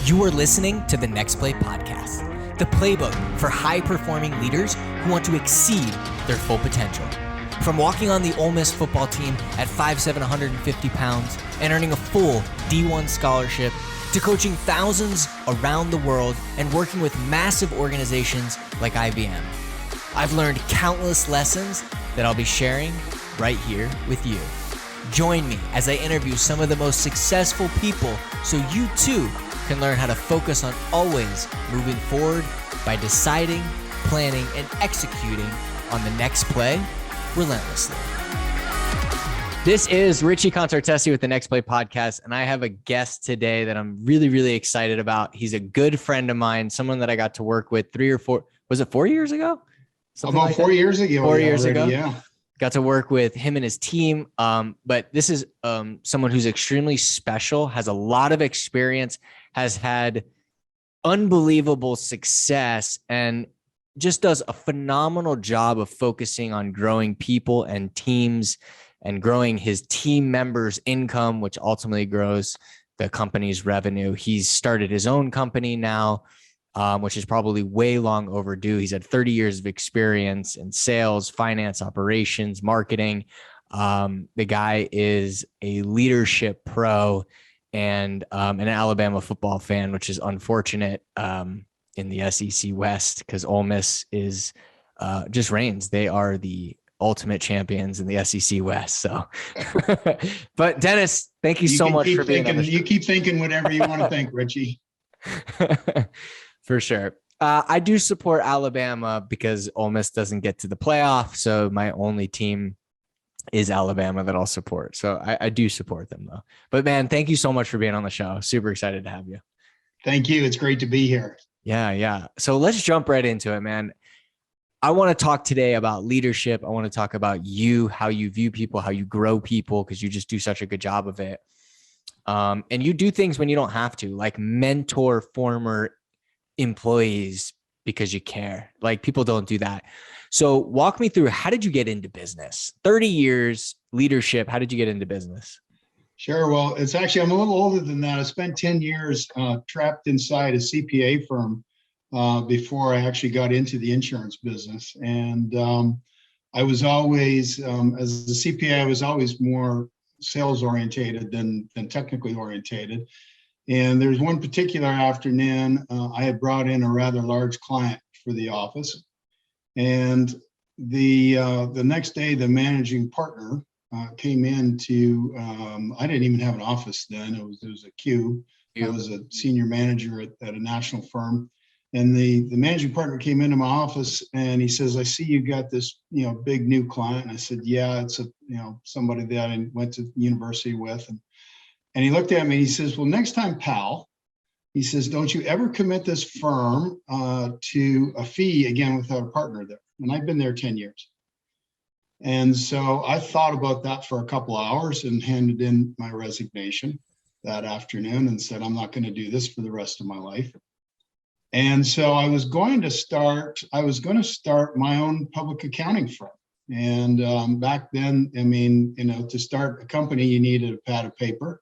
You are listening to the Next Play podcast, the playbook for high-performing leaders who want to exceed their full potential. From walking on the Ole Miss football team at 5'7", 150 pounds and earning a full D1 scholarship, to coaching thousands around the world and working with massive organizations like IBM. I've learned countless lessons that I'll be sharing right here with you. Join me as I interview some of the most successful people so you too can learn how to focus on always moving forward by deciding, planning, and executing on the next play relentlessly. This is Richie Contartesi with the Next Play podcast, and I have a guest today that I'm really, really excited about. He's a good friend of mine, someone that I got to work with 4 years ago? Something about like 4 years ago. 4 years already, ago. Yeah. Got to work with him and his team. But this is someone who's extremely special, has a lot of experience, has had unbelievable success, and just does a phenomenal job of focusing on growing people and teams and growing his team members' income, which ultimately grows the company's revenue. He's started his own company now, which is probably way long overdue. He's had 30 years of experience in sales, finance, operations, marketing. The guy is a leadership pro and an Alabama football fan, which is unfortunate in the SEC West because Ole Miss is just reigns. They are the ultimate champions in the SEC West. So, but Dennis, thank you so much for being on the show. You keep thinking whatever you want to think, Richie. For sure. I do support Alabama because Ole Miss doesn't get to the playoff. So my only team is Alabama that I'll support. So I do support them though. But man, thank you so much for being on the show. Super excited to have you. Thank you. It's great to be here. Yeah. So let's jump right into it, man. I want to talk today about leadership. I want to talk about you, how you view people, how you grow people, because you just do such a good job of it. And you do things when you don't have to, like mentor former employees because you care. Like people don't do that. So walk me through, how did you get into business? 30 years leadership. How did you get into business? Sure. Well, it's actually, I'm a little older than that. I spent 10 years trapped inside a CPA firm before I actually got into the insurance business. And I was always, as a CPA, I was always more sales orientated than technically orientated. And there's one particular afternoon, I had brought in a rather large client for the office. And the next day, the managing partner came in to, I didn't even have an office then. It was a cube. I was a senior manager at a national firm. And the managing partner came into my office and he says, I see you got this, big new client. And I said, yeah, it's somebody that I went to university with. And he looked at me and he says, well, next time, pal, he says, don't you ever commit this firm to a fee again without a partner there. And I've been there 10 years. And so I thought about that for a couple of hours and handed in my resignation that afternoon and said, I'm not going to do this for the rest of my life. And so I was going to start my own public accounting firm. And back then, to start a company, you needed a pad of paper.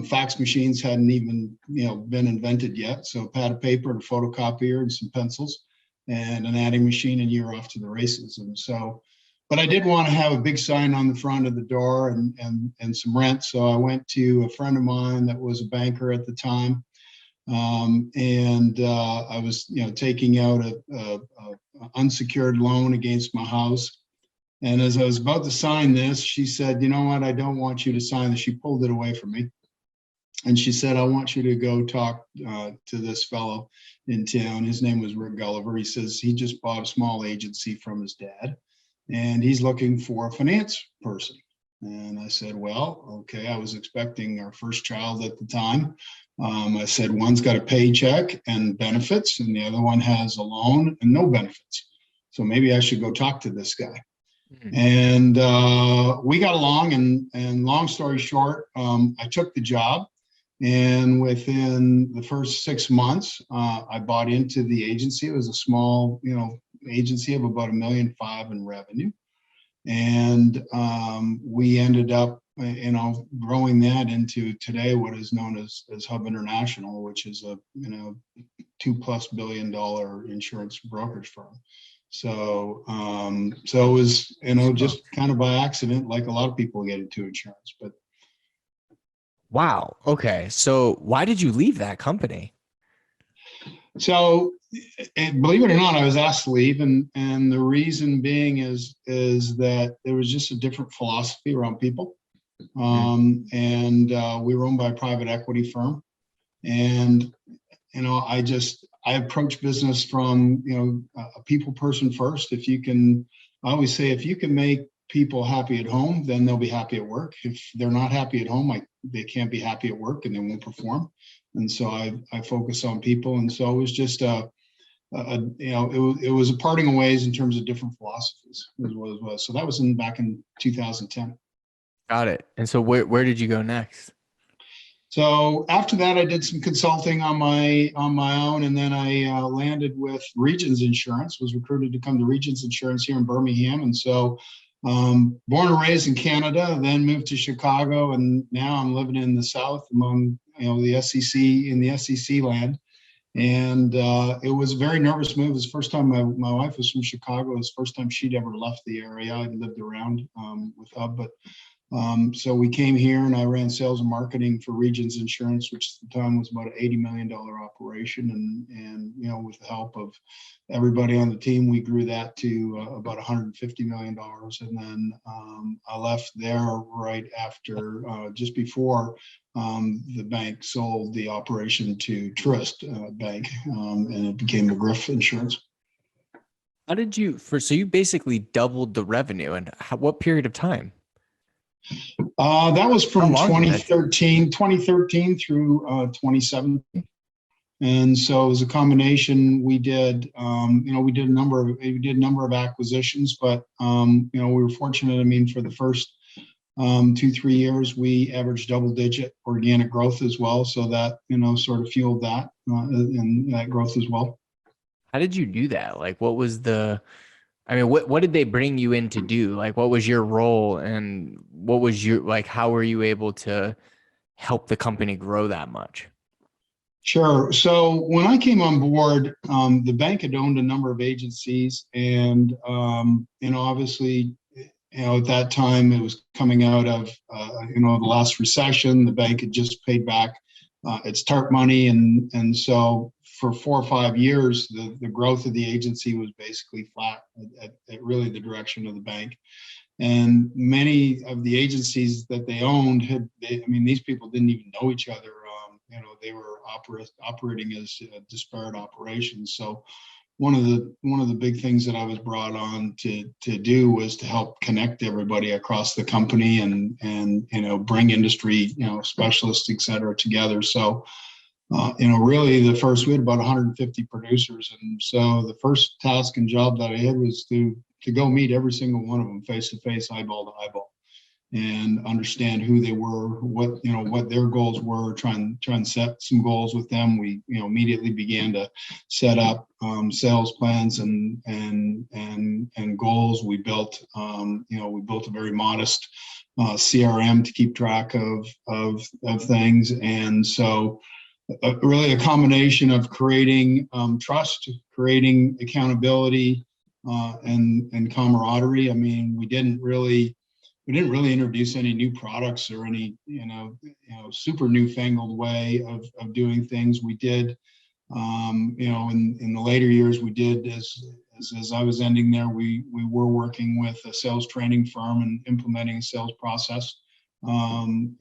Fax machines hadn't even, been invented yet. So a pad of paper and a photocopier and some pencils and an adding machine, and you're off to the races. And so, but I did want to have a big sign on the front of the door and some rent. So I went to a friend of mine that was a banker at the time. I was, taking out a unsecured loan against my house. And as I was about to sign this, she said, you know what, I don't want you to sign this. She pulled it away from me. And she said, I want you to go talk to this fellow in town. His name was Rick Gulliver. He says he just bought a small agency from his dad, and he's looking for a finance person. And I said, well, okay. I was expecting our first child at the time. I said, one's got a paycheck and benefits, and the other one has a loan and no benefits. So maybe I should go talk to this guy. Mm-hmm. And we got along, and long story short, I took the job. And within the first 6 months, I bought into the agency. It was a small, agency of about $1.5 million in revenue. And we ended up growing that into today what is known as Hub International, which is a $2+ billion insurance brokerage firm. So so it was just kind of by accident, like a lot of people get into insurance. But wow. Okay. So why did you leave that company? so believe it or not, I was asked to leave, and the reason being is that there was just a different philosophy around people. And we were owned by a private equity firm, and I approach business from a people person first. I always say, if you can make people happy at home, then they'll be happy at work. If they're not happy at home, they can't be happy at work and they won't perform. And so I focus on people, and so it was just it was a parting of ways in terms of different philosophies as well as was. So that was back in 2010. Got it. And so where did you go next? So after that, I did some consulting on my own, and then I landed with Regions Insurance. Was recruited to come to Regions Insurance here in Birmingham, and so born and raised in Canada, then moved to Chicago, and now I'm living in the South among the SEC land. And it was a very nervous move. It was the first time my wife was from Chicago. It was the first time she'd ever left the area. I'd lived around with Hub, but so we came here, and I ran sales and marketing for Regions Insurance, which at the time was about an $80 million operation. And with the help of everybody on the team, we grew that to about $150 million. And then I left there right after, just before the bank sold the operation to Truist Bank, and it became McGriff Insurance. How did so you basically doubled the revenue, and what period of time? That was from 2013 through 2017. And so it was a combination. We did a number of acquisitions, but we were fortunate. I mean, for the first 2-3 years, we averaged double-digit organic growth as well. So that sort of fueled that and that growth as well. How did you do that? Like, what was what did they bring you in to do? Like, what was your role, and what was how were you able to help the company grow that much? Sure. So when I came on board, the bank had owned a number of agencies, and obviously, at that time it was coming out of the last recession. The bank had just paid back its TARP money, and so for 4 or 5 years, the growth of the agency was basically flat at really the direction of the bank. And many of the agencies that they owned these people didn't even know each other. They were operating as disparate operations. So one of the big things that I was brought on to do was to help connect everybody across the company and bring industry specialists, et cetera, together. So really we had about 150 producers, and so the first task and job that I had was to go meet every single one of them face to face, eyeball to eyeball, and understand who they were, what their goals were, try and set some goals with them. We immediately began to set up sales plans and goals. We built a very modest CRM to keep track of things, and so really a combination of creating trust, creating accountability, and camaraderie. I mean, we didn't really introduce any new products or any super newfangled way of doing things. We did in the later years, we did as I was ending there, we were working with a sales training firm and implementing a sales process from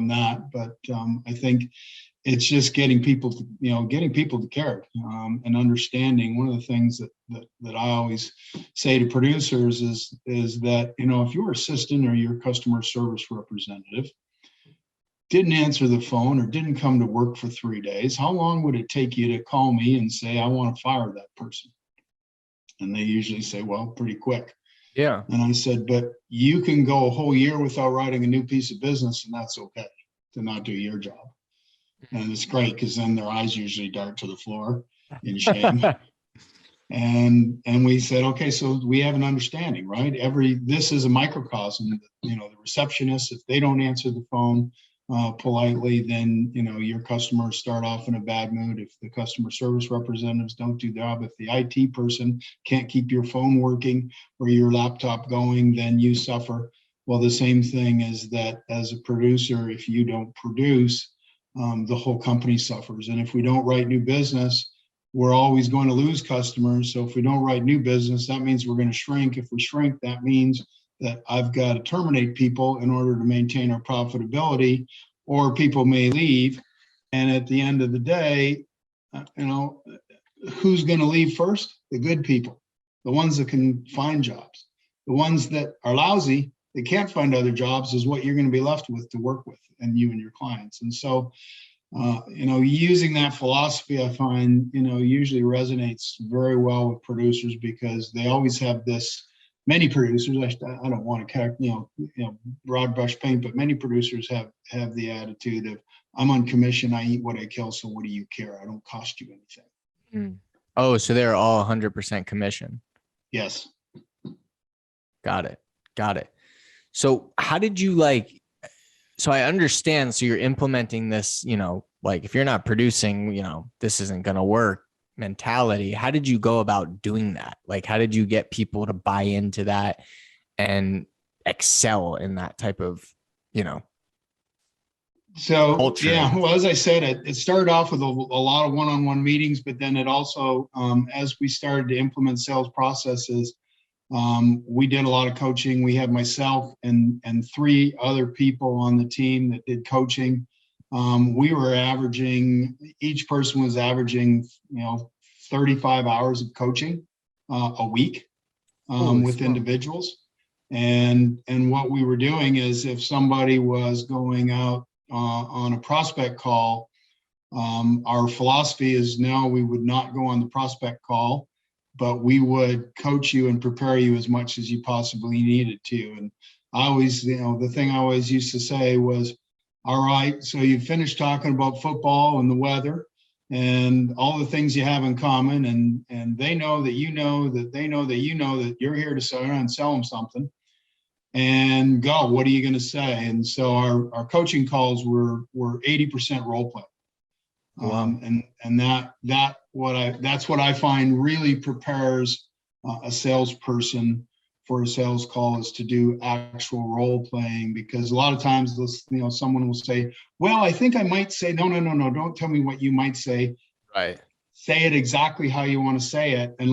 that. But I think it's just getting people to care, and understanding. One of the things that I always say to producers is that if your assistant or your customer service representative didn't answer the phone or didn't come to work for 3 days, how long would it take you to call me and say, I want to fire that person? And they usually say, well, pretty quick. Yeah. And I said, but you can go a whole year without writing a new piece of business, and that's okay, to not do your job. And it's great because then their eyes usually dart to the floor in shame. And we said, okay, so we have an understanding, right? This is a microcosm. The receptionist, if they don't answer the phone politely, then your customers start off in a bad mood. If the customer service representatives don't do their job, if the IT person can't keep your phone working or your laptop going, then you suffer. Well, the same thing is that as a producer, if you don't produce, the whole company suffers. And if we don't write new business, we're always going to lose customers. So if we don't write new business, that means we're going to shrink. If we shrink, that means that I've got to terminate people in order to maintain our profitability, or people may leave. And at the end of the day, who's going to leave first? The good people, the ones that can find jobs. The ones that are lousy, they can't find other jobs, is what you're going to be left with to work with, and you and your clients. And so using that philosophy, I find, usually resonates very well with producers, because they always have this, many producers, I don't want to, broad brush paint, but many producers have the attitude of, I'm on commission, I eat what I kill, so what do you care? I don't cost you anything. Mm. Oh, so they're all 100% commission. Yes. Got it. So how did you so I understand. So you're implementing this, if you're not producing, this isn't going to work mentality. How did you go about doing that? How did you get people to buy into that and excel in that type of, So, culture? yeah, well, as I said, it started off with a lot of one-on-one meetings, but then it also, as we started to implement sales processes, we did a lot of coaching. We had myself and 3 other people on the team that did coaching. Each person was averaging, 35 hours of coaching a week with individuals. And what we were doing is, if somebody was going out on a prospect call, our philosophy is, no, we would not go on the prospect call, but we would coach you and prepare you as much as you possibly needed to. And I always, the thing I always used to say was, all right, so you finished talking about football and the weather and all the things you have in common, and they know that you know that they know that you know that you're here to sell them something, and go. What are you going to say? And so our coaching calls were 80% role play. Wow. And that's what I find really prepares a salesperson for a sales call, is to do actual role playing. Because a lot of times, someone will say, well, I think I might say, no, don't tell me what you might say. Right. Say it exactly how you want to say it. And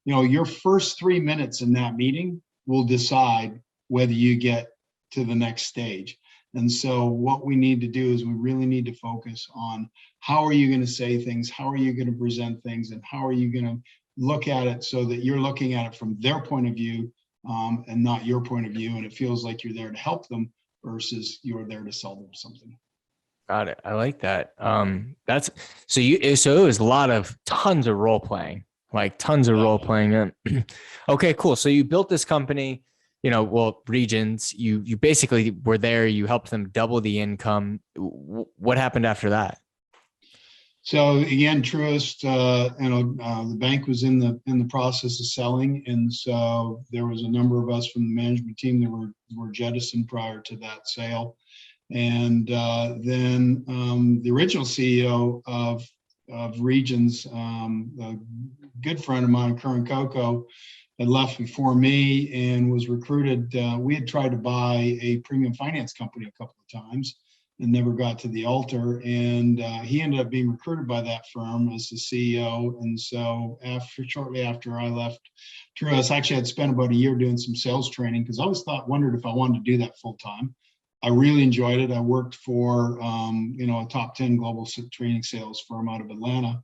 your first 3 minutes in that meeting will decide whether you get to the next stage. And so what we need to do is, we really need to focus on, how are you going to say things? How are you going to present things? And how are you going to look at it so that you're looking at it from their point of view, and not your point of view. And it feels like you're there to help them versus you're there to sell them something. Got it. I like that. So it was tons of role playing, role playing. Okay, cool. So you built this company, Regions, you basically were there, you helped them double the income. What happened after that? So again, Truist, the bank was in the process of selling, and so there was a number of us from the management team that were jettisoned prior to that sale. And then the original CEO of Regions, a good friend of mine, Curran Coco, had left before me and was recruited. We had tried to buy a premium finance company a couple of times and never got to the altar. And he ended up being recruited by that firm as the CEO. And so shortly after I left Truist, actually I'd spent about a year doing some sales training, because I always wondered if I wanted to do that full time. I really enjoyed it. I worked for a top 10 global training sales firm out of Atlanta.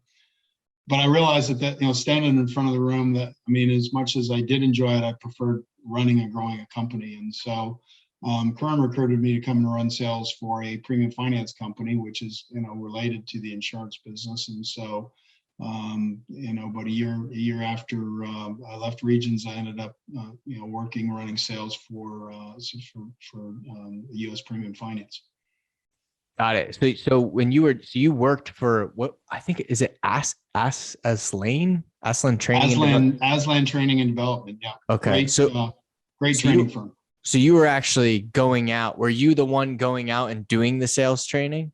But I realized that standing in front of the room, as much as I did enjoy it, I preferred running and growing a company. And so Curran recruited me to come and run sales for a premium finance company, which is related to the insurance business. And so about a year after I left Regions, I ended up running sales for U.S. premium finance. Got it. So when you worked for what I think is it Aslan Training and Development. Aslan Training and Development. Yeah. Okay. Great so training you firm. so you were actually going out. Were you the one going out and doing the sales training?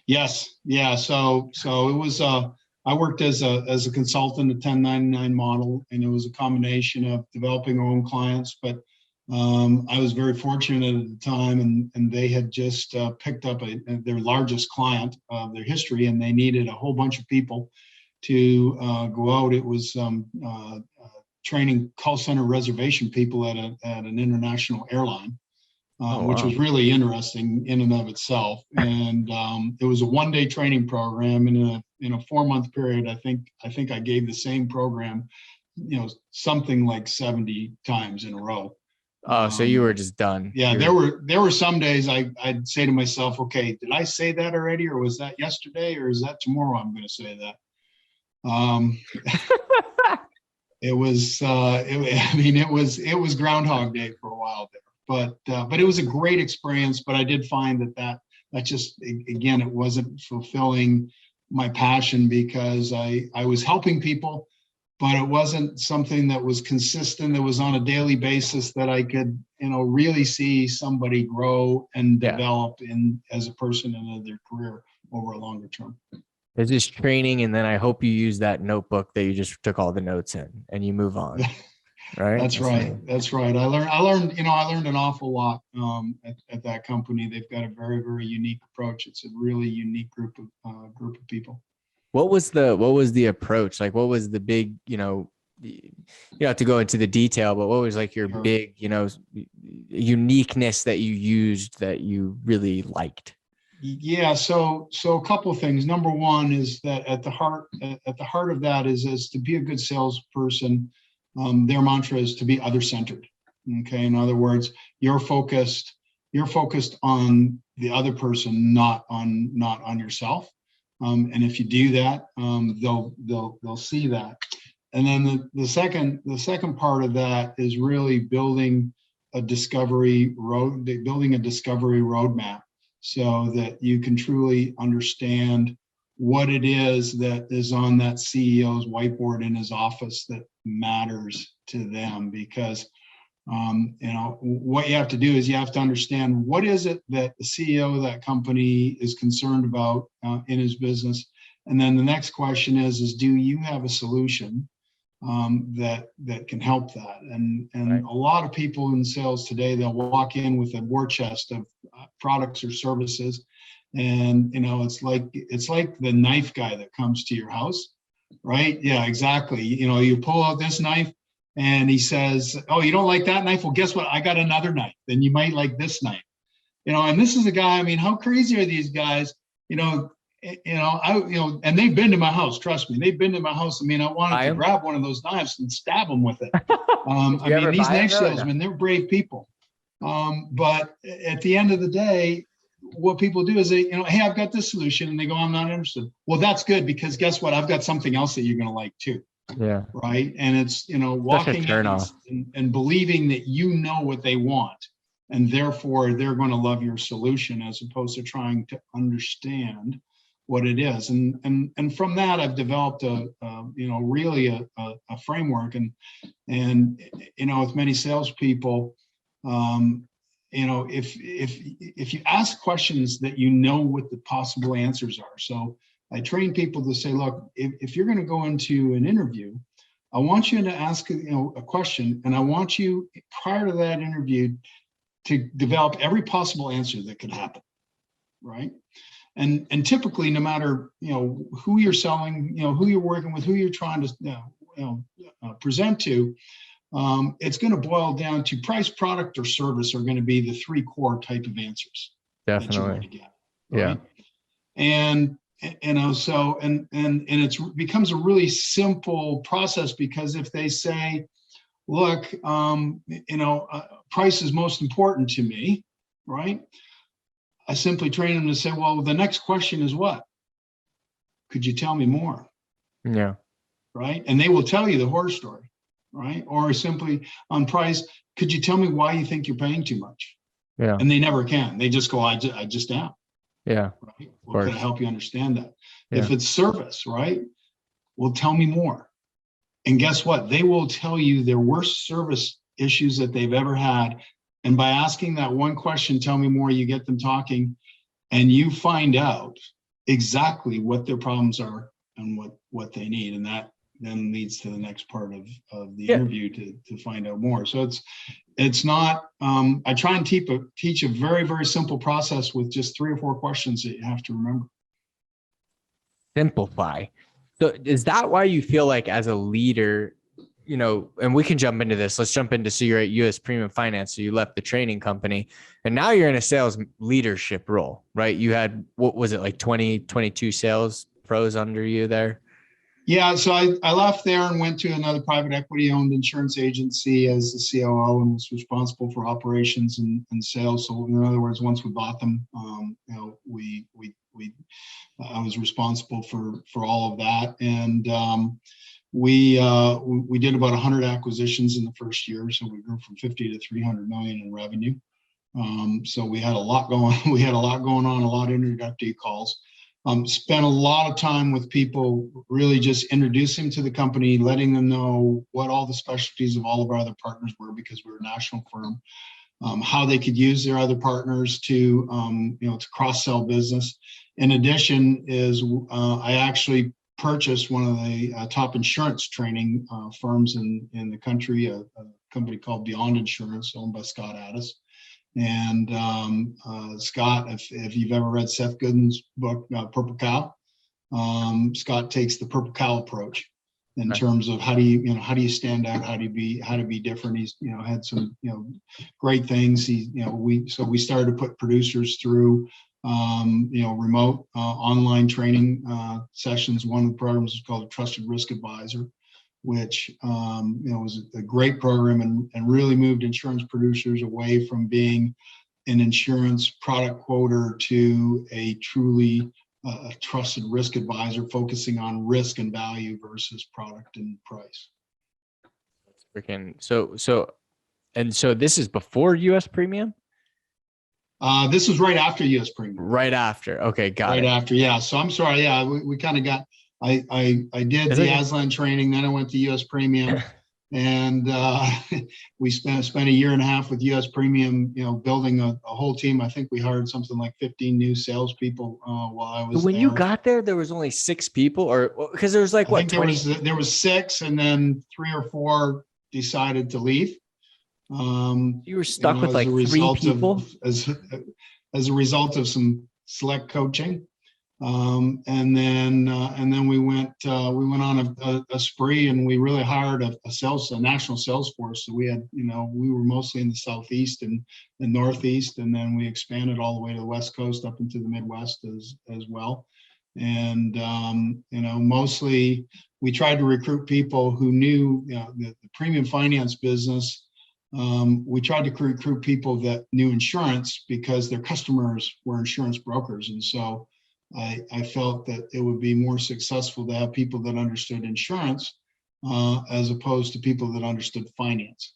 Yes. Yeah. So it was, I worked as a consultant, a 1099 model, and it was a combination of developing our own clients. But I was very fortunate at the time, and they had just picked up their largest client of their history, and they needed a whole bunch of people to go out. It was training call center reservation people at an international airline. Which was really interesting in and of itself. And it was a one-day training program, and in a 4-month period, I think I gave the same program, something like 70 times in a row. Oh, so you were just done. Yeah, there were some days I'd say to myself, okay, did I say that already, or was that yesterday, or is that tomorrow I'm going to say that? It was it was Groundhog Day for a while there. But it was a great experience. But I did find that just, again, it wasn't fulfilling my passion, because I was helping people, but it wasn't something that was consistent. That was on a daily basis that I could, really see somebody grow and develop as a person and in their career over a longer term. It's just training, and then I hope you use that notebook that you just took all the notes in, and you move on. Right. That's right. I learned an awful lot at that company. They've got a very, very unique approach. It's a really unique group of people. What was the approach? Like, what was the big, you have to go into the detail, but what was like your big, uniqueness that you used that you really liked? Yeah. So a couple of things. Number one is that at the heart of that is to be a good salesperson. Their mantra is to be other-centered. Okay, in other words, you're focused on the other person, not on yourself. And if you do that, they'll see that. And then the second part of that is really building a discovery roadmap, so that you can truly understand what it is that is on that CEO's whiteboard in his office that matters to them. Because what you have to do is you have to understand what is it that the CEO of that company is concerned about in his business. And then the next question is do you have a solution that can help that? And right. A lot of people in sales today, they'll walk in with a war chest of products or services. And, it's like the knife guy that comes to your house, right? Yeah, exactly. You pull out this knife and he says, oh, you don't like that knife? Well, guess what? I got another knife. Then you might like this knife. And this is a guy, how crazy are these guys? And they've been to my house. Trust me, they've been to my house. I wanted to grab one of those knives and stab them with it. These knife salesmen, they're brave people. But at the end of the day, what people do is they, hey, I've got this solution, and they go, I'm not interested. Well, that's good, because guess what? I've got something else that you're going to like too. Yeah. Right. And it's, walking in and believing that what they want, and therefore they're going to love your solution, as opposed to trying to understand what it is. And from that, I've developed really a framework, and with many salespeople, if you ask questions that what the possible answers are. So I train people to say, look, if you're going to go into an interview, I want you to ask a question, and I want you, prior to that interview, to develop every possible answer that could happen, right? And typically, no matter who you're selling, who you're working with, who you're trying to present to, it's going to boil down to price, product, or service are going to be the three core type of answers. Definitely. That you're going to get. Right? Yeah. And so it becomes a really simple process, because if they say, look, price is most important to me, right? I simply train them to say, well, the next question is what? Could you tell me more? Yeah. Right. And they will tell you the horror story. Right? Or simply on price, could you tell me why you think you're paying too much? Yeah. And they never can. They just go, I just am. Yeah. Right? Of Well, can I course. help you understand that? Yeah. If it's service, right? Well, tell me more. And guess what? They will tell you their worst service issues that they've ever had. And by asking that one question, tell me more, you get them talking, and you find out exactly what their problems are and what they need. And that then leads to the next part of the Yeah. interview to find out more. So it's not, I try and teach a very, very simple process with just 3 or 4 questions that you have to remember. Simplify. So is that why you feel like as a leader, and we can jump into this. Let's jump into, so you're at US Premium Finance. So you left the training company and now you're in a sales leadership role, right? You had, what was it, like 20, 22 sales pros under you there? Yeah, so I left there and went to another private equity owned insurance agency as the COO and was responsible for operations and sales. So in other words, once we bought them, I was responsible for all of that. And we did about 100 acquisitions in the first year. So we grew from 50 to 300 million in revenue. So we had a lot going. We had a lot going on, a lot of introductory calls. Spent a lot of time with people, really just introducing to the company, letting them know what all the specialties of all of our other partners were, because we're a national firm, how they could use their other partners to cross-sell business. In addition, I actually purchased one of the top insurance training firms in the country, a company called Beyond Insurance, owned by Scott Addis. And Scott, if you've ever read Seth Godin's book, Purple Cow, Scott takes the Purple Cow approach in terms of how do you stand out, how to be different. He's had some great things. We started to put producers through remote online training sessions. One of the programs is called a Trusted Risk Advisor, which was a great program and really moved insurance producers away from being an insurance product quoter to a truly trusted risk advisor, focusing on risk and value versus product and price. Freaking so this is before US Premium? This was right after US Premium. Right after. Okay, got it. Right after, yeah. So I'm sorry, yeah, we kind of got. I did the Aslan training, then I went to US Premium, and we spent a year and a half with US Premium, building a whole team. I think we hired something like 15 new salespeople while I was when there. you got there was only 6 people, or because there was like what, 20? There was 6, and then 3 or 4 decided to leave. You were stuck with like 3 people as a result of some select coaching. And then we went on a spree, and we really hired a national sales force. So we had, we were mostly in the Southeast and the Northeast, and then we expanded all the way to the West Coast up into the Midwest as well. And, mostly we tried to recruit people who knew, the premium finance business. We tried to recruit people that knew insurance because their customers were insurance brokers. And so I felt that it would be more successful to have people that understood insurance as opposed to people that understood finance.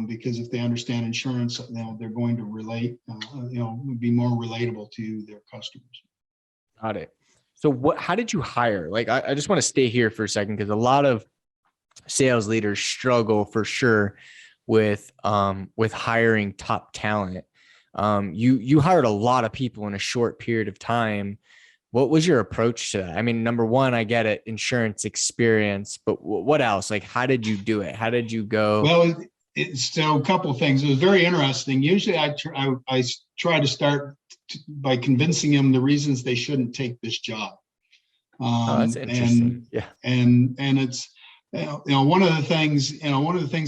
Because if they understand insurance, they're going to relate, be more relatable to their customers. Got it. So how did you hire? Like, I just want to stay here for a second, because a lot of sales leaders struggle for sure with hiring top talent. You hired a lot of people in a short period of time. What was your approach to that? I mean, number one, I get it, insurance experience, but what else? Like, how did you do it? How did you go? Well, so a couple of things. It was very interesting. Usually I try to start by convincing them the reasons they shouldn't take this job. That's interesting. And it's, one of the things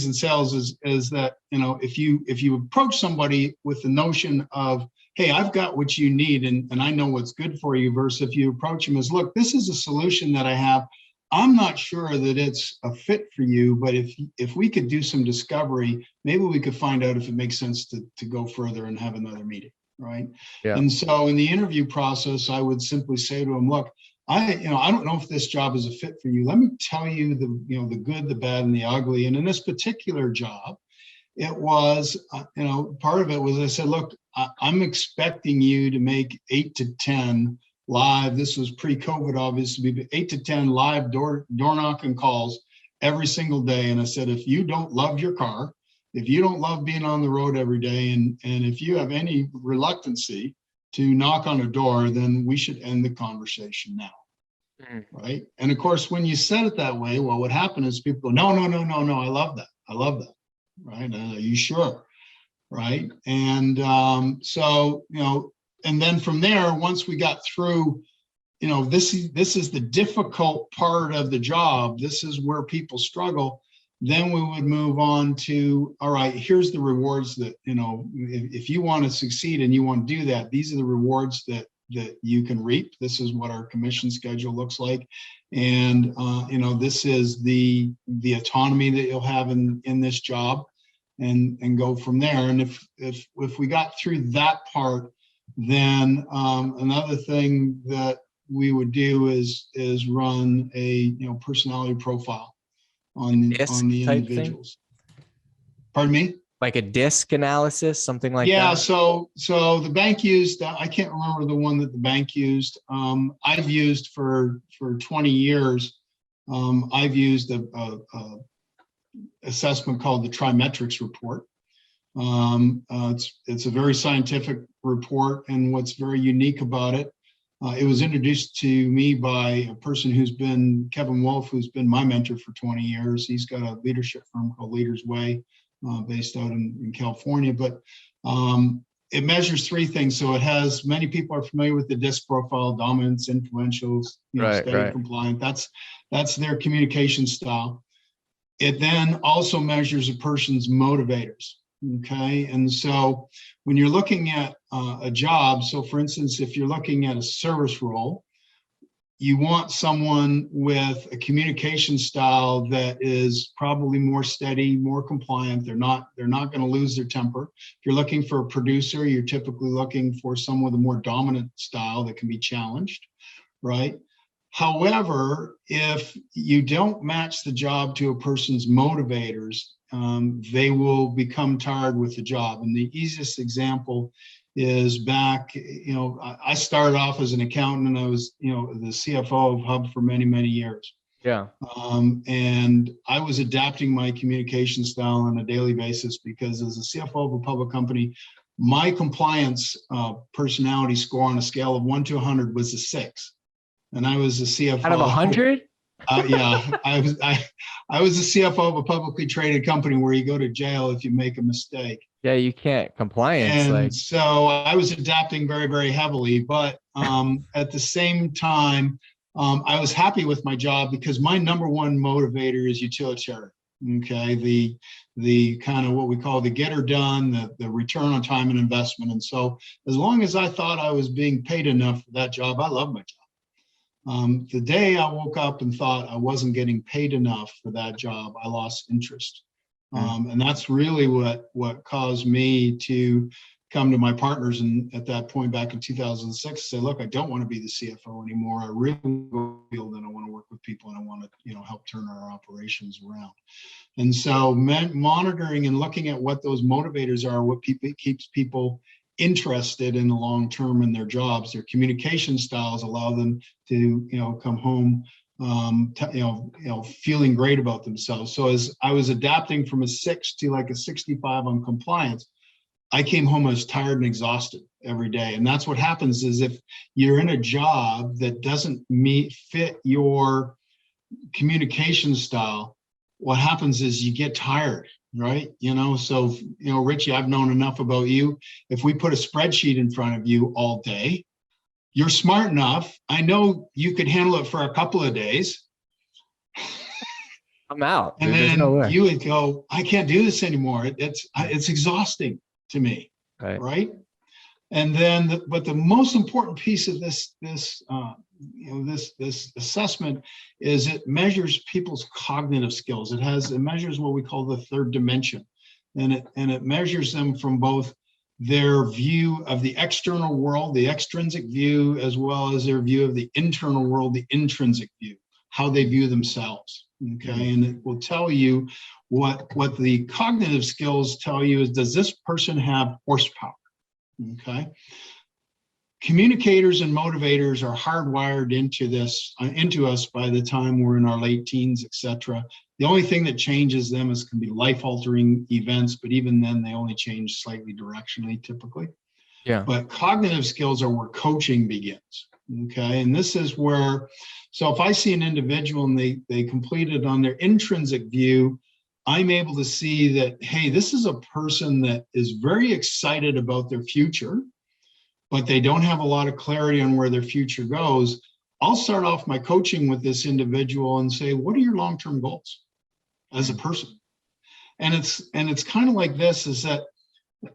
in sales is that, if you approach somebody with the notion of, hey, I've got what you need and I know what's good for you, versus if you approach them as, look, this is a solution that I have. I'm not sure that it's a fit for you, but if we could do some discovery, maybe we could find out if it makes sense to go further and have another meeting, right? Yeah. And so in the interview process, I would simply say to them, look, I don't know if this job is a fit for you. Let me tell you the good, the bad, and the ugly. And in this particular job, it was, part of it was, I said, look, I'm expecting you to make 8 to 10 live. This was pre-COVID, obviously, but 8 to 10 live door knocking calls every single day. And I said, if you don't love your car, if you don't love being on the road every day, and if you have any reluctancy to knock on a door, then we should end the conversation now. Right. And of course, when you said it that way, well, what happened is people go, no, no, no, no, no, I love that. I love that. Right. Are you sure? Right. And so, and then from there, once we got through, this is the difficult part of the job. This is where people struggle. Then we would move on to, all right, here's the rewards that, if you want to succeed and you want to do that, these are the rewards that you can reap. This is what our commission schedule looks like. And, this is the autonomy that you'll have in this job, and go from there. And if we got through that part, then another thing that we would do is run a personality profile on the individuals. Pardon me? Like a disc analysis, something like that? Yeah, so the bank used, I can't remember the one that the bank used. I've used for 20 years, I've used a assessment called the Trimetrics Report. It's a very scientific report, and what's very unique about it, it was introduced to me by a person Kevin Wolf, who's been my mentor for 20 years. He's got a leadership firm called Leaders Way, based out in California, but it measures 3 things. So it has, many people are familiar with the DISC profile: dominance, influential, steady, compliant. That's their communication style. It then also measures a person's motivators. Okay, and so when you're looking at a job, so for instance, if you're looking at a service role, you want someone with a communication style that is probably more steady, more compliant. They're not going to lose their temper. If you're looking for a producer, you're typically looking for someone with a more dominant style that can be challenged, right? However, if you don't match the job to a person's motivators, they will become tired with the job. And the easiest example is back, I started off as an accountant, and I was, the CFO of Hub for many, many years. Yeah. And I was adapting my communication style on a daily basis, because as a CFO of a public company, my compliance personality score on a scale of 1 to 100 was a 6. And I was a CFO. Out of 100? Yeah, I was the CFO of a publicly traded company where you go to jail if you make a mistake. Yeah, you can't. Compliance. And so I was adapting very, very heavily. But at the same time, I was happy with my job, because my number one motivator is utilitarian. Okay, the kind of what we call the get her done, the return on time and investment. And so as long as I thought I was being paid enough for that job, I loved my job. The day I woke up and thought I wasn't getting paid enough for that job, I lost interest. And that's really what caused me to come to my partners, and at that point back in 2006, say, look, I don't want to be the CFO anymore. I really feel that I want to work with people, and I want to help turn our operations around. And so monitoring and looking at what those motivators are, what keeps people interested in the long term in their jobs, their communication styles allow them to come home feeling great about themselves. So as I was adapting from a 6 to like a 65 on compliance, I came home, I was tired and exhausted every day. And that's what happens is if you're in a job that doesn't fit your communication style, what happens is you get tired, right? So, Richie, I've known enough about you. If we put a spreadsheet in front of you all day, you're smart enough. I know you could handle it for a couple of days. I'm out. And then you would go, I can't do this anymore. It's exhausting to me, right? And then, but the most important piece of this assessment is it measures people's cognitive skills. It measures what we call the third dimension, and it measures them from both their view of the external world, the extrinsic view, as well as their view of the internal world, the intrinsic view, how they view themselves. Okay, and it will tell you what the cognitive skills tell you is, does this person have horsepower? Okay. Communicators and motivators are hardwired into us by the time we're in our late teens, etc. The only thing that changes them can be life-altering events, but even then they only change slightly directionally typically. Yeah. But cognitive skills are where coaching begins. Okay. And this is where, so if I see an individual and they completed on their intrinsic view, I'm able to see that, hey, this is a person that is very excited about their future, but they don't have a lot of clarity on where their future goes. I'll start off my coaching with this individual and say, what are your long-term goals as a person? And it's kind of like this, is that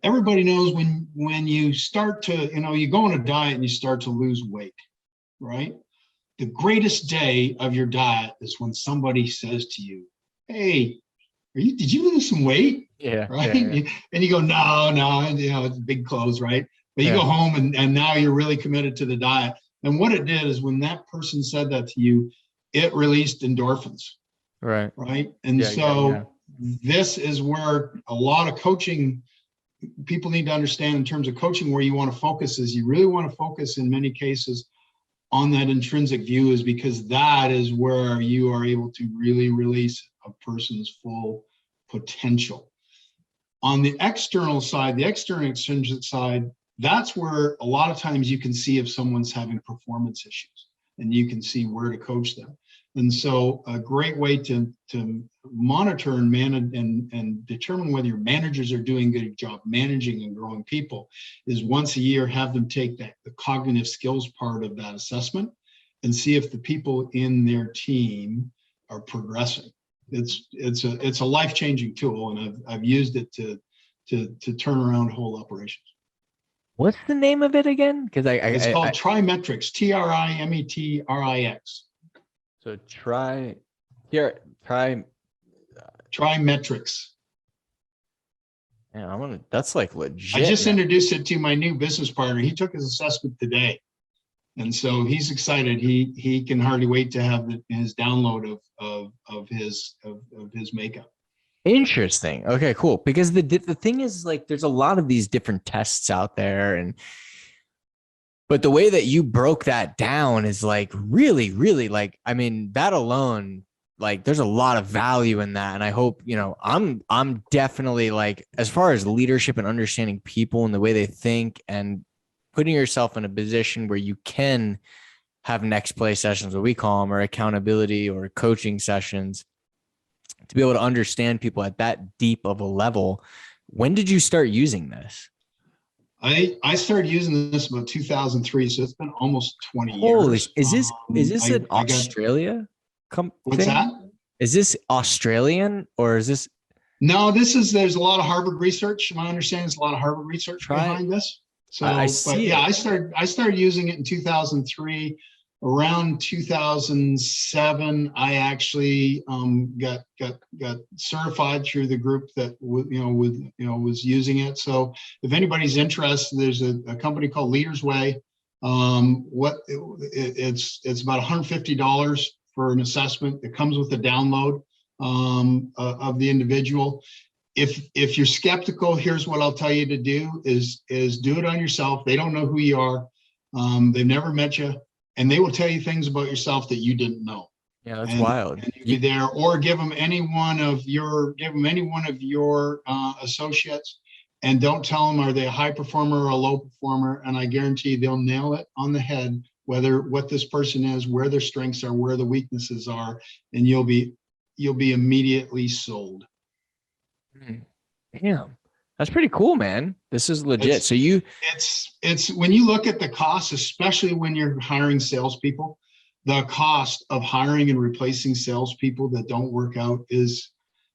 everybody knows when you start to, you go on a diet and you start to lose weight, right? The greatest day of your diet is when somebody says to you, hey, did you lose some weight? Yeah. Right. Yeah. And you go, no, and, it's big clothes, right? But you go home and now you're really committed to the diet. And what it did is when that person said that to you, it released endorphins. Right. Right. And this is where a lot of coaching people need to understand in terms of coaching, where you want to focus is you really want to focus in many cases on that intrinsic view, is because that is where you are able to really release a person's full potential. On the external side, the external extrinsic side, that's where a lot of times you can see if someone's having performance issues and you can see where to coach them. And so a great way to monitor and manage and determine whether your managers are doing a good job managing and growing people is once a year have them take the cognitive skills part of that assessment and see if the people in their team are progressing. It's a life-changing tool, and I've used it to turn around whole operations. What's the name of it again? Because it's called Trimetrics, Trimetrix. So Trimetrics. Yeah, that's like legit. I just introduced it to my new business partner. He took his assessment today, and so he's excited. He can hardly wait to have his download of his makeup. Interesting. Okay, cool. Because the thing is, like, there's a lot of these different tests out there, but the way that you broke that down is like really, really, like, I mean, that alone, like, there's a lot of value in that. And I hope, I'm definitely, like, as far as leadership and understanding people and the way they think and putting yourself in a position where you can have next play sessions, what we call them, or accountability or coaching sessions, to be able to understand people at that deep of a level. When did you start using this? I started using this about 2003, so it's been almost 20 Holy, years. is this in Australia? What's that? Is this Australian or is this? No, there's a lot of Harvard research. My understanding is a lot of Harvard research behind this. So, I started using it in 2003. Around 2007, I actually got certified through the group that was using it. So if anybody's interested, there's a company called Leaders Way. It's about $150 for an assessment. It comes with a download of the individual. If you're skeptical, here's what I'll tell you to do: is do it on yourself. They don't know who you are. They've never met you. And they will tell you things about yourself that you didn't know. Yeah, that's wild. And you be there, or give them any one of your associates, and don't tell them are they a high performer or a low performer. And I guarantee they'll nail it on the head, what this person is, where their strengths are, where the weaknesses are, and you'll be immediately sold. Damn. That's pretty cool, man. This is legit. It's when you look at the cost, especially when you're hiring salespeople, the cost of hiring and replacing salespeople that don't work out is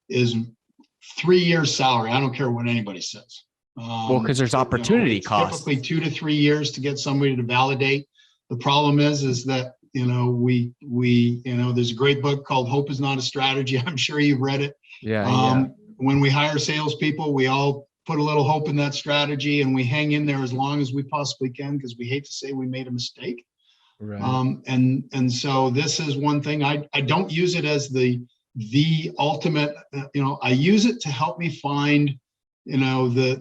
3 years salary. I don't care what anybody says. Well, because there's opportunity costs. Typically 2 to 3 years to get somebody to validate. The problem is that there's a great book called Hope Is Not a Strategy. I'm sure you've read it. Yeah. When we hire salespeople, we all put a little hope in that strategy, and we hang in there as long as we possibly can, because we hate to say we made a mistake. Right. And so this is one thing. I don't use it as the ultimate. I use it to help me find where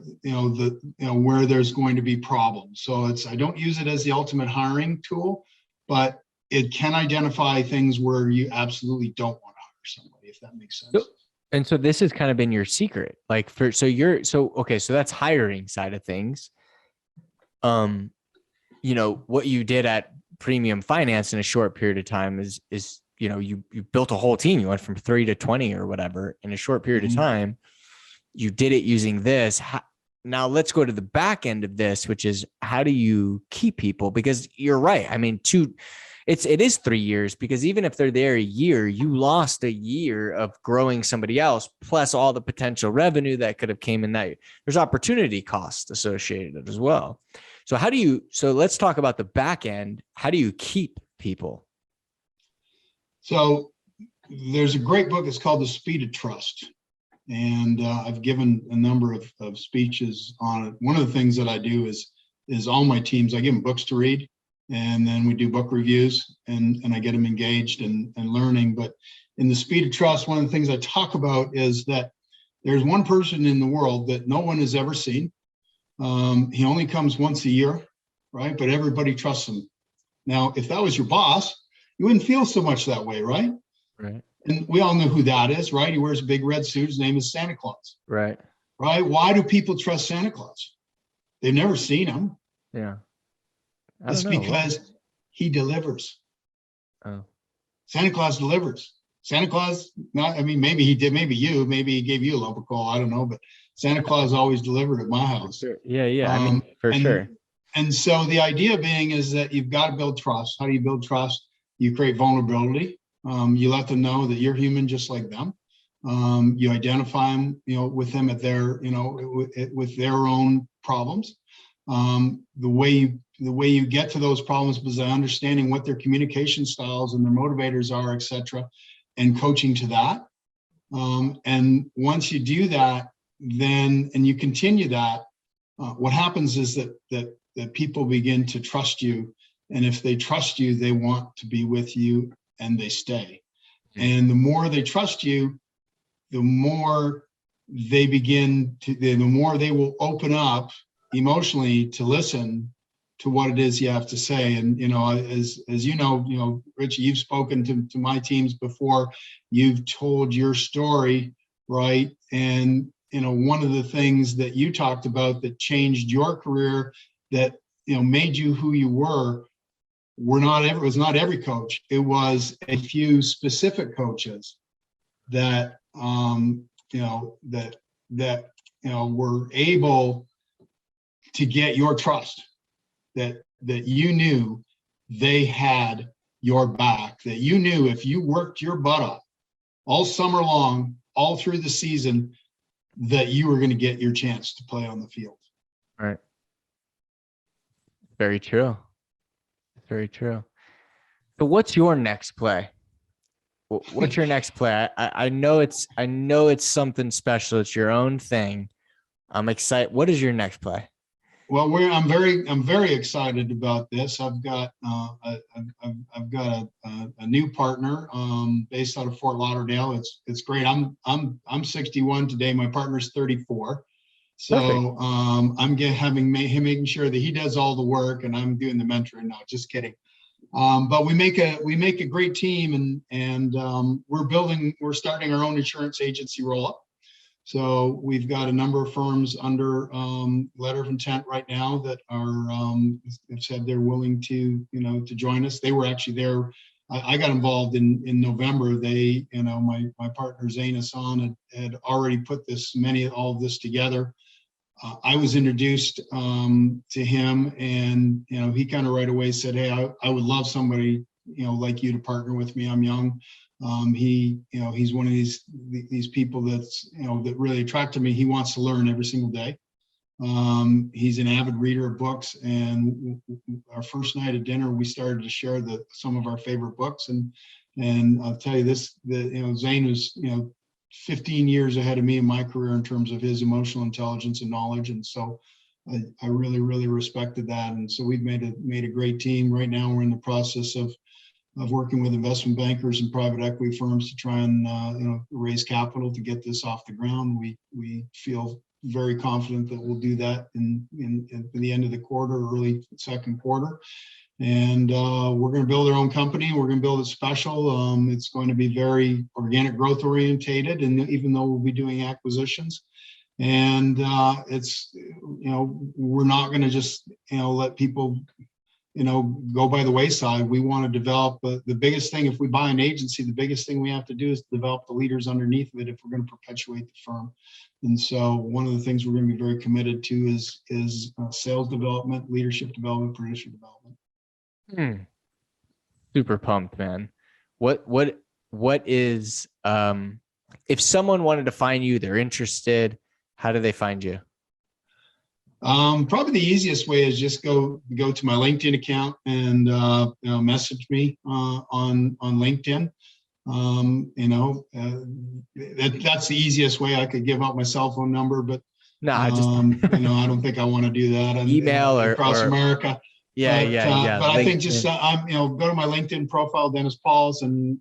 there's going to be problems. So I don't use it as the ultimate hiring tool, but it can identify things where you absolutely don't want to hire somebody, if that makes sense. And so this has kind of been your secret, like okay, so that's hiring side of things. What you did at Premium Finance in a short period of time is you built a whole team. You went from 3 to 20 or whatever in a short period of time. You did it using this. Now let's go to the back end of this, which is how do you keep people? Because you're right. I mean, it is 3 years, because even if they're there a year, you lost a year of growing somebody else, plus all the potential revenue that could have came in that year. There's opportunity costs associated as well. So let's talk about the back end. How do you keep people? So there's a great book. It's called The Speed of Trust. And I've given a number of speeches on it. One of the things that I do is all my teams, I give them books to read, and then we do book reviews, and I get them engaged and learning. But in The Speed of Trust, one of the things I talk about is that there's one person in the world that no one has ever seen. He only comes once a year, right? But everybody trusts him. Now, if that was your boss, you wouldn't feel so much that way, right? Right. And we all know who that is, right? He wears a big red suit. His name is Santa Claus. Right. Right. Why do people trust Santa Claus? They've never seen him. Yeah. It's because he delivers. Oh. Santa Claus delivers. Santa Claus, maybe he did, maybe he gave you a lump of coal, I don't know, but Santa Claus always delivered at my house. Sure. Yeah. For sure. And so the idea being is that you've got to build trust. How do you build trust? You create vulnerability. You let them know that you're human just like them. You identify them, with them at their, with their own problems. The way you get to those problems is by understanding what their communication styles and their motivators are, et cetera, and coaching to that. And once you do that, then, and you continue that, what happens is that people begin to trust you. And if they trust you, they want to be with you and they stay. And the more they trust you, the more they the more they will open up emotionally to listen to what it is you have to say. And, as Richie, you've spoken to my teams before, you've told your story, right? And, one of the things that you talked about that changed your career, that, made you who you were, it was not every coach. It was a few specific coaches that, were able to get your trust, that you knew they had your back, that you knew if you worked your butt off all summer long, all through the season, that you were going to get your chance to play on the field. Right. Very true. Very true. So what's your next play? What's your next play? I know it's something special. It's your own thing. I'm excited. What is your next play? Well, I'm very excited about this. I've got a new partner based out of Fort Lauderdale. It's great. I'm 61 today. My partner's 34. So I'm making sure that he does all the work and I'm doing the mentoring. No, just kidding. But we make a great team, and we're starting our own insurance agency roll up. So we've got a number of firms under letter of intent right now that have said they're willing to join us. They were actually there. I got involved in November. They, my partner Zain Hassan had already put all of this together. I was introduced to him, and he kind of right away said, "Hey, I would love somebody like you to partner with me. I'm young." He's one of these people that's that really attracted me. He wants to learn every single day. He's an avid reader of books, and our first night at dinner, we started to share some of our favorite books. And I'll tell you this: Zain was 15 years ahead of me in my career in terms of his emotional intelligence and knowledge, and so I really, really respected that. And so we've made a great team. Right now, we're in the process of working with investment bankers and private equity firms to try and raise capital to get this off the ground. We feel very confident that we'll do that in the end of the quarter, early second quarter. And we're going to build our own company. We're going to build it special. It's going to be very organic growth orientated, and even though we'll be doing acquisitions, and we're not going to just let people go by the wayside. We want to develop the biggest thing. If we buy an agency, the biggest thing we have to do is develop the leaders underneath of it if we're going to perpetuate the firm. And so one of the things we're going to be very committed to is sales development, leadership development, producer development. Super pumped, man. What is, if someone wanted to find you, they're interested, how do they find you? Probably the easiest way is just go to my LinkedIn account and message me on LinkedIn. That's the easiest way. I could give out my cell phone number, but I don't think I want to do that. Email across America. Yeah. But I think just go to my LinkedIn profile, Dennis Pauls, and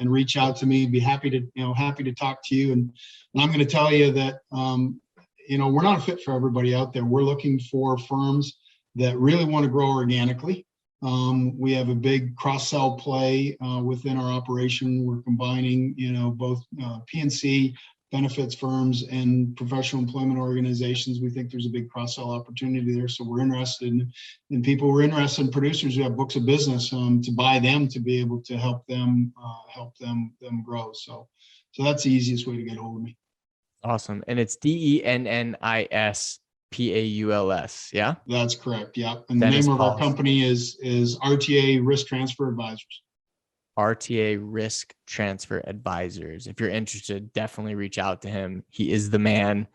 reach out to me. Be happy to talk to you. And I'm going to tell you that we're not a fit for everybody out there. We're looking for firms that really want to grow organically. We have a big cross-sell play within our operation. We're combining both P&C benefits firms and professional employment organizations. We think there's a big cross-sell opportunity there. So we're interested in people. We're interested in producers who have books of business to buy them, to be able to help them grow. So that's the easiest way to get hold of me. Awesome. And it's DENNISPAULS. Yeah, that's correct. Yeah. And Dennis the name of Pauls. our company is RTA Risk Transfer Advisors. RTA Risk Transfer Advisors. If you're interested, definitely reach out to him. He is the man.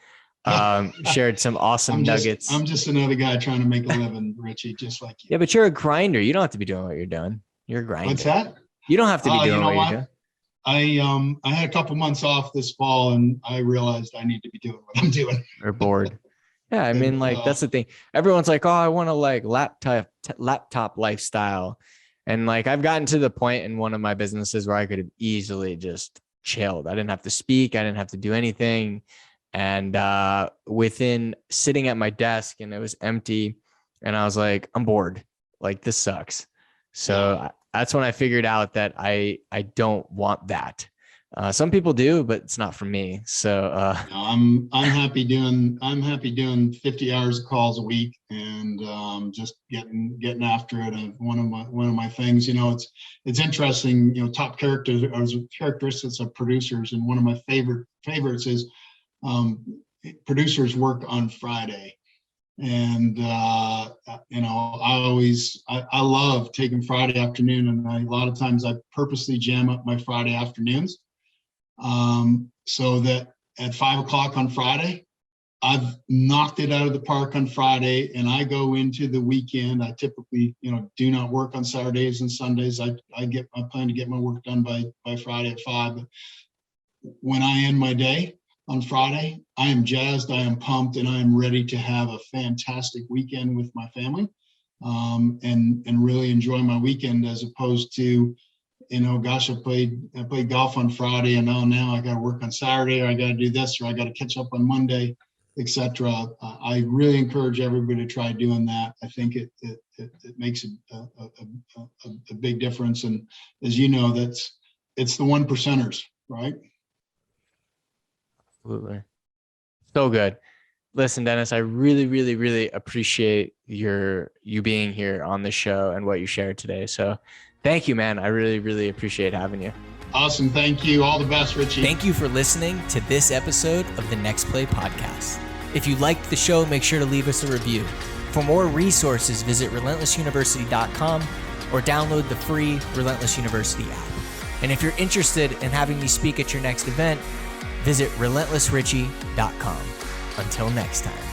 Shared some awesome nuggets. I'm just another guy trying to make a living, Richie, just like you. Yeah, but you're a grinder. You don't have to be doing what you're doing. You're a grinder. What's that? You don't have to be doing what you're doing. I had a couple months off this fall, and I realized I need to be doing what I'm doing. Or bored. Yeah, I mean, that's the thing. Everyone's like, "Oh, I want a laptop lifestyle," and I've gotten to the point in one of my businesses where I could have easily just chilled. I didn't have to speak. I didn't have to do anything. And within sitting at my desk, and it was empty, and I was like, "I'm bored. This sucks." So that's when I figured out that I don't want that. Some people do, but it's not for me. So I'm happy doing 50 hours of calls a week, and just getting after it. One of my things, it's interesting. Top characteristics of producers, and one of my favorites is producers work on Friday. And I love taking Friday afternoon, and a lot of times I purposely jam up my Friday afternoons, so that at 5 o'clock on Friday, I've knocked it out of the park on Friday, and I go into the weekend. I typically, do not work on Saturdays and Sundays. I plan to get my work done by Friday at 5. But when I end my day on Friday, I am jazzed, I am pumped, and I am ready to have a fantastic weekend with my family, and really enjoy my weekend, as opposed to, gosh, I played golf on Friday, and now I got to work on Saturday, or I got to do this, or I got to catch up on Monday, etc. I really encourage everybody to try doing that. I think it makes a big difference, and as you know, it's the 1%ers, right? Absolutely. So good. Listen, Dennis, I really, really, really appreciate you being here on the show and what you shared today. So thank you, man. I really, really appreciate having you. Awesome. Thank you. All the best, Richie. Thank you for listening to this episode of the Next Play podcast. If you liked the show, make sure to leave us a review. For more resources, visit relentlessuniversity.com or download the free Relentless University app. And if you're interested in having me speak at your next event, visit relentlessrichie.com. Until next time.